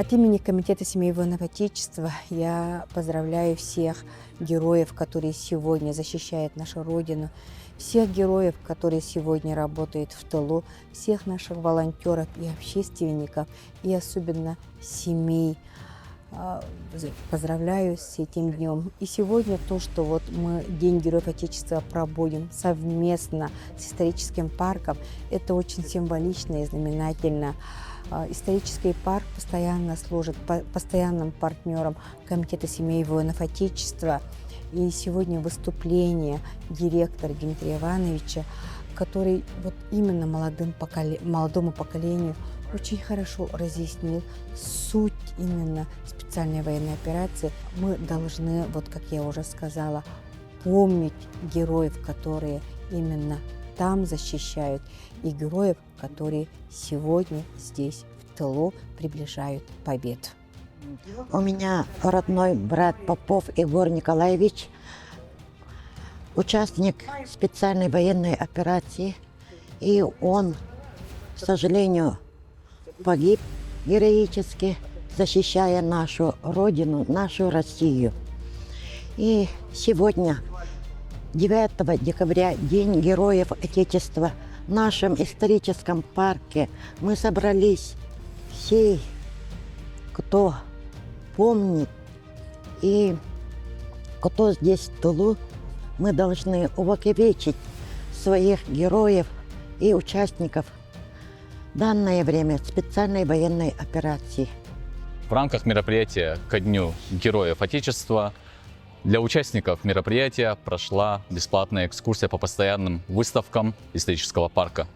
От имени Комитета семей воинов Отечества я поздравляю всех героев, которые сегодня защищают нашу Родину, всех героев, которые сегодня работают в тылу, всех наших волонтеров и общественников, и особенно семей. Поздравляю с этим днем. И сегодня то, что вот мы День Героев Отечества проводим совместно с историческим парком, это очень символично и знаменательно. Исторический парк постоянно служит постоянным партнером Комитета семей воинов Отечества. И сегодня выступление директора Дмитрия Ивановича, который вот именно молодому поколению очень хорошо разъяснил суть именно специальной военной операции. Мы должны, вот как я уже сказала, помнить героев, которые именно там защищают, и героев, которые сегодня здесь в тылу приближают победу. У меня родной брат Попов Егор Николаевич, участник специальной военной операции, и он, к сожалению, погиб героически, защищая нашу Родину, нашу Россию. И сегодня, 9 декабря, День Героев Отечества, в нашем историческом парке мы собрались все, кто помнит и кто здесь в тылу, мы должны увековечить своих героев и участников в данное время специальной военной операции. В рамках мероприятия ко Дню Героев Отечества для участников мероприятия прошла бесплатная экскурсия по постоянным выставкам исторического парка.